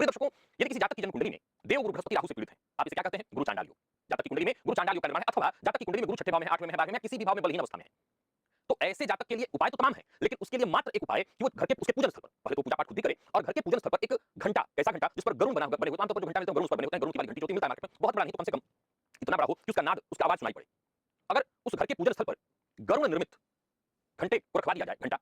प्रिय दर्शकों, यदि किसी जातक की जन्म कुंडली में देव गुरु बृहस्पति राहु से पीड़ित है, आप इसे क्या कहते हैं? गुरु चांडाल योग। जातक की कुंडली में गुरु चांडाल योग का निर्माण है, अथवा जातक की कुंडली में गुरु छठे भाव में है, आठवें में है, 12वें में है, किसी भी भाव में बलहीन अवस्था में है। तो ऐसे जातक के लिए उपाय तो तमाम है, लेकिन उसके लिए मात्र एक उपाय कि वो घर के उसके पूजन स्थल पर पहले तो पूजा पाठ खुद ही करे, और घर के पूजन स्थल पर एक घंटा, कैसा घंटा जिस पर गरुड़ बने होते हैं, आमतौर पर जो घंटा मिलते हैं गरुड़ उस पर बने होते हैं, गरुड़ की वाली घंटी जो कि मिलता है मार्केट में, बहुत बड़ा नहीं तो कम से कम इतना बड़ा हो कि उसका नाद, उसकी आवाज सुनाई पड़े। अगर उस घर के पूजन स्थल पर गरुड़ निर्मित घंटे को रखवा दिया जाए, घंटा,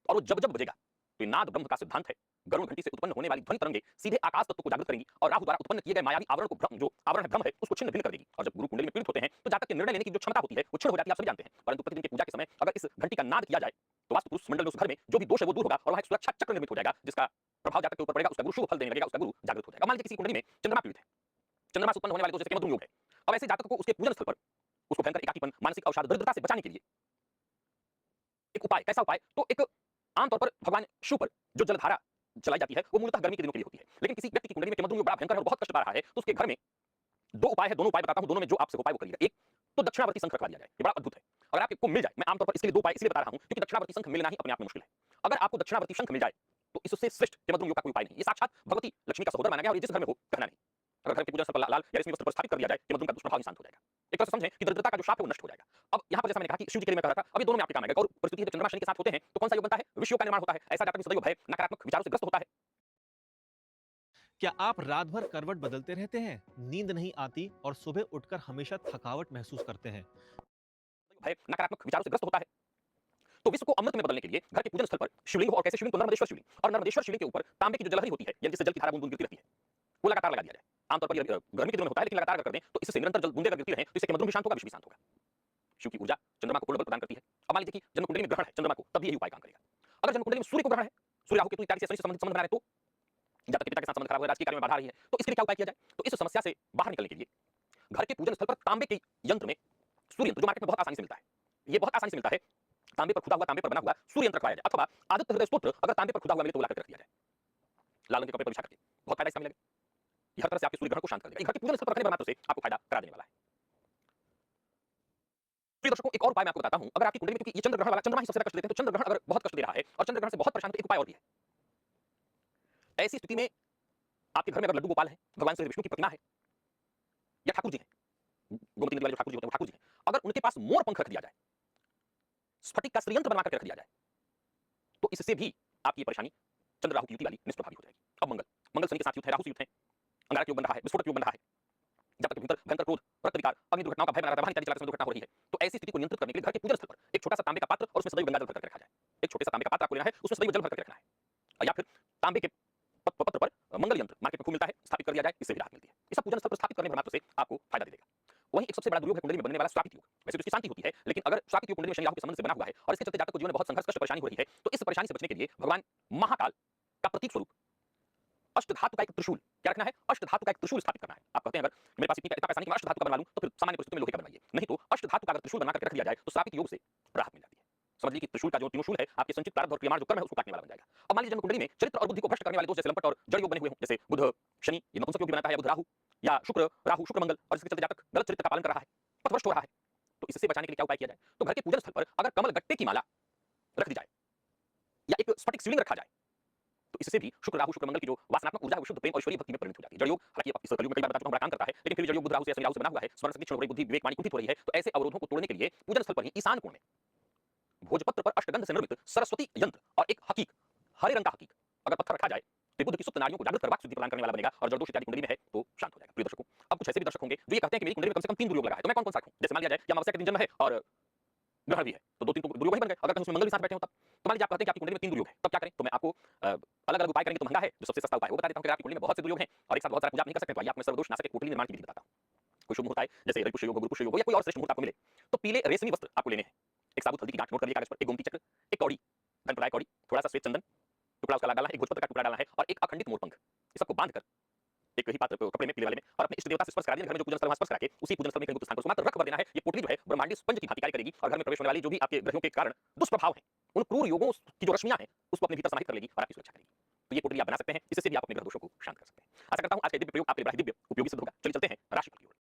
और वो जब जब बजेगा तो ये नाद ब्रह्म का सिद्धांत है। गरुड़ घंटी से उत्पन्न होने वाली ध्वनि तरंगे सीधे आकाश तत्व को जागृत करेंगी और राहु द्वारा उत्पन्न किए गए मायावी आवरण को भ्रम, जो आवरण है, भ्रम है, उसको छिन्न भिन्न कर देगी। और जब गुरु कुंडली में पीड़ित होते हैं तो जातक के निर्णय लेने की जो क्षमता होती है वो क्षीण हो जाती है, आप सभी जानते हैं। परंतु प्रतिदिन की पूजा के समय अगर इस घंटी का नाद किया जाए तो वास्तु पुरुष मंडल में उस घर में जो भी दोष है वो दूर होगा और वहां एक सुरक्षा चक्र निर्मित हो जाएगा, जिसका प्रभाव जातक के ऊपर पड़ेगा, उसका गुरु शुभ फल देने लगेगा, उसका गुरु जागृत हो जाएगा। मान लीजिए किसी कुंडली में चंद्रमा पीड़ित है, चंद्रमा से उत्पन्न होने वाले दोष जैसे मधुमेह योग है। अब ऐसे जातक को उसके पूजन स्थल पर उसको भयंकर एकाकीपन, मानसिक अवसाद, दरिद्रता से बचाने के लिए एक उपाय, कैसा उपाय? तो एक आमतौर पर भगवान शिव पर जो जलधारा चलाई जाती है वो मूलतः गर्मी के दिनों के लिए होती है, लेकिन किसी व्यक्ति की कुंडली में केमद्रुम योग बड़ा भयंकर है और बहुत कष्ट पा रहा है, तो उसके घर में दो उपाय है, दोनों उपाय बताता हूं, दोनों में जो आपसे उपाय वो करिएगा। एक तो दक्षिणावर्ती शंख रखवा दिया जाए, ये बड़ा अद्भुत है। अगर आपको मिल जाए, मैं आमतौर पर इसके लिए दो उपाय इसलिए बता रहा हूं क्योंकि दक्षिणावर्ती शंख मिलना ही अपने आप में मुश्किल है। अगर आपको दक्षिणावर्ती शंख मिल जाए तो इससे श्रेष्ठ केमद्रुम योग का कोई उपाय नहीं। ये साक्षात भगवती लक्ष्मी का सहोदर माना गया और ये जिस घर में हो कहना नहीं। अगर घर के पूजन स्थल पर लाल या रेशमी वस्त्र पर स्थापित कर दिया जाए, केमद्रुम का दुष्प्रभाव शांत हो जाएगा। एक तरह से समझें कि दरिद्रता का जो शाप है वो नष्ट हो जाएगा। अब यहाँ पर जैसा मैंने कहा कि शिव जी के लिए मैं कह रहा था, अब ये दोनों में आपके काम आएगा। और परिस्थिति है जब चंद्रमा शनि के साथ होते हैं तो कौन सा योग बनता है? विष योग का निर्माण होता है। ऐसा जातक सदैव भय, नकारात्मक विचारों से ग्रस्त होता है। क्या आप रात भर करवट बदलते रहते हैं, नींद नहीं आती और सुबह उठकर हमेशा थकावट महसूस करते हैं? भय, नकारात्मक विचारों से ग्रस्त होता है। तो विश्व को अमृत में बदलने के लिए घर के पूजन स्थल पर शिवलिंग हो, और कैसे शिवलिंग? तो नर्मदेश्वर शिवलिंग, और नर्मदेश्वर शिवलिंग के ऊपर तांबे की जो जलहरी होती है, यानी जिससे जल की धारा बूंद-बूंद गिरती रहती है, वो लगातार लगा दिया जाए। आमतौर पर ये गर्मी के दिनों में होता है, लेकिन लगातार अगर कर दें तो इससे निरंतर जल बूंदें अगर गिरती रहें तो इससे केमद्रुम भी शांत होगा, विश्व भी शांत होगा। शिव की ऊर्जा चंद्रमा को पूर्ण बल प्रदान करती है। अब मान लीजिए कि जन्म कुंडली में ग्रहण है चंद्रमा को, तब भी यही उपाय काम करेगा। अगर जन्म कुंडली में सूर्य को ग्रहण है, सूर्य राहु केतु इत्यादि से शनि से संबंध बना रहे तो जातक के पिता के साथ संबंध खराब है, राजकीय कार्य में बाधा आ रही है, तो इसके लिए क्या उपाय किया जाए? तो इस समस्या से बाहर निकलने के लिए घर के पूजन स्थल पर तांबे के यंत्र में सूर्य यंत्र, जो मार्केट में बहुत आसानी से मिलता है, ये बहुत आसानी से मिलता है, तांबे पर खुदा हुआ, तांबे पर बना हुआ सूर्य यंत्र रखवाया जाए, अथवा आदित्य हृदय स्तोत्र अगर तांबे पर खुदा हुआ मिले तो वो लाकर रख दिया जाए, लाल रंग के कपड़े पर बिछा करके। बहुत फायदा इसका मिलेगा। ये हर तरह से आपके सूर्य ग्रहण को शांत कर देगा। ये घर के पूजन स्थल पर रखने पर मात्र से आपको फायदा करा देने वाला है। प्रिय दर्शकों, एक और उपाय मैं आपको बताता हूं। अगर आपकी कुंडली में, क्योंकि ये चंद्र ग्रहण वाला, चंद्रमा ही सबसे ज्यादा कष्ट देते हैं, तो चंद्र ग्रहण अगर बहुत कष्ट दे रहा है और चंद्र ग्रहण से बहुत परेशान, तो एक उपाय और भी है। ऐसी स्थिति में आपके घर में अगर लड्डू गोपाल है, भगवान श्री विष्णु की प्रतिमा है, या ठाकुर जी हैं, गोमती नदी वाले जो ठाकुर जी होते हैं वो ठाकुर जी हैं, अगर उनके पास मोर पंख रख दिया जाए, स्फटिक का श्रीयंत्र बनवा करके रख दिया जाए, तो इससे भी आपकी परेशानी चंद्र राहु की युति वाली निष्प्रभावी हो जाएगी। अब मंगल, मंगल शनि के साथ युक्त है, राहु से युक्त है, अंगारक योग बन रहा है, विस्फोटक योग बन रहा है, जब तक भीतर भयंकर क्रोध, रक्त विकार, अग्नि दुर्घटनाओं का भय बना रहता है, वाहन इत्यादि चलाते समय दुर्घटना हो रही है, तो ऐसी स्थिति को नियंत्रित करने के लिए घर के पूजन स्थल पर एक छोटा सा तांबे का पात्र और उसमें सदैव गंगा जल भर करके रखा जाए। एक छोटे सा तांबे का पात्र आपको लेना है, उसमें सदैव जल भर करके रखना है, या फिर तांबे के पत्र पर मंगल यंत्र मार्केट में खूब मिलता है, स्थापित कर दिया जाए, इससे भी राहत मिलती है। इस पूजन स्थल पर स्थापित करने मात्र से आपको फायदा दे देगा। वहीं एक सबसे बड़ा दुर्योग है कुंडली में बनने वाला श्रापित योग। वैसे तो इसकी शांति होती है, लेकिन अगर श्रापित योग कुंडली में शनि राहु के संबंध से बना हुआ है और इसके चलते जातक को जीवन में बहुत संघर्ष, कष्ट, परेशानी हो रही है, तो इस परेशानी से बचने के लिए भगवान महाकाल का प्रतीक स्वरूप अष्ट धातु का एक त्रिशूल क्या रखना है? अष्ट धातु का एक त्रिशूल स्थापित करना है। आप कहते हैं अगर मेरे पास इतना पैसा नहीं कि मैं अष्ट धातु का बनवा लूं, तो फिर सामान्य परिस्थिति में लोहे का बनवाइए, नहीं तो अष्ट धातु का अगर त्रिशूल बना करके रख दिया जाए तो श्रापित योग से राहत मिल जाती है। समझ लीजिए कि त्रिशूल का जो तीनों शूल है आपके संचित प्रारब्ध और क्रियामार्ग जो कर्म है उसको काटने वाला बन जाएगा। अब मान लीजिए जन्म कुंडली में चरित्र और बुद्धि को भ्रष्ट करने वाले दोष जैसे लंपट और जड़ योग बने हुए हों, जैसे बुध शनि, ये नपुंसक योग भी बनाता है, या बुध राहु, या शुक्र राहु शुक्र मंगल, और इसके चलते जातक गलत चरित्र का पालन कर रहा है, पथभ्रष्ट हो रहा है, तो इससे बचाने के लिए क्या उपाय किया जाए? तो घर के पूजन स्थल पर अगर कमल गट्टे की माला रख दी जाए या एक स्फटिक शिवलिंग रखा जाए, तो इससे भी शुक्र राहु शुक्र मंगल की जो वासनात्मक ऊर्जा है वो शुद्ध प्रेम और ईश्वरीय भक्ति में परिणत हो जाती है। जड़ योग, हालांकि इस कलयुग में कई बार बता चुका हूं बड़ा काम करता है, लेकिन फिर जड़ योग बुध राहु से शनि राहु से बना हुआ है, स्मरण शक्ति क्षीण हो रही, बुद्धि विवेक वाणी कुंठित हो रही है, तो ऐसे अवरोधों को तोड़ने के लिए पूजन स्थल पर ही ईशान कोण में भोजपत्र पर अष्टगंध से निर्मित सरस्वती यंत्र और एक हकीक, हरे रंग का हकीक अगर पत्थर रखा जाए तो बुद्ध की सुप्त नाड़ियों को जागृत कर वाक शुद्धि प्रदान करने वाला बनेगा, और जड़ दोष इत्यादि कुंडली में है तो शांत हो जाएगा। प्रिय दर्शकों, अब कुछ ऐसे भी दर्शक होंगे जो ये कहते हैं कि मेरी कुंडली में कम से कम 3 दुर्योग लगा है, तो मैं कौन-कौन सा रखूं? जैसे मान लिया जाए कि अमावस्या के दिन जन्म है और ग्रहण भी है, तो 2-3 तो दुर्योग ही बन गए। अगर कहीं उसमें मंगल भी साथ बैठे हो तब। तो मान लीजिए आप कहते हैं कि आपकी कुंडली में 3 दुर्योग है, तब क्या करें? तो मैं आपको अलग-अलग उपाय करेंगे तो महंगा है, जो सबसे सस्ता उपाय वो बता देता हूं कि आपकी कुंडली में बहुत से दुर्योग हैं और एक साथ बहुत सारा पूजा आप नहीं कर सकते, तो आइए आपको मैं सर्वदोष नाशक एक कोटली निर्माण की विधि बताता हूं। कोई शुभ मुहूर्त आए, जैसे रविपुष्य योग हो, गुरुपुष्य योग हो, या कोई और श्रेष्ठ मुहूर्त आपको मिले, तो पीले रेशमी वस्त्र आपको लेने हैं, एक साबुत हल्दी की गांठ नोट कर लिया कागज पर, एक गोमती चक्र, एक कौड़ी, धनप्रदाय कौड़ी, थोड़ा सा श्वेत चंदन, टुकड़ा उसका डालना है, एक भोजपत्र का टुकड़ा डालना है और एक अखंडित मोरपंख, ये सबको बांध कर एक ही पात्र को कपड़े में पीले वाले में, और अपने इष्ट देवता से स्पर्श करा देना, घर में जो पूजन स्थल वहां स्पर्श करा के उसी पूजन स्थल में कहीं गुप्त स्थान पर मात्र रख भर देना है। ये पोटली जो है ब्रह्मांडीय स्पंज की भांति कार्य करेगी और घर में प्रवेश होने वाली जो भी आपके ग्रहों के कारण दुष्प्रभाव हैं, उन क्रूर योगों की जो रश्मियां हैं उसको अपने भीतर समाहित कर लेगी और आपकी सुरक्षा करेगी। तो ये पोटली आप बना सकते हैं, इससे भी आप अपने ग्रह दोषों को शांत कर सकते हैं। आशा करता हूं आज का दिव्य प्रयोग आपके लिए बड़ा ही दिव्य उपयोगी सिद्ध होगा। चलिए चलते हैं राशिफल की ओर।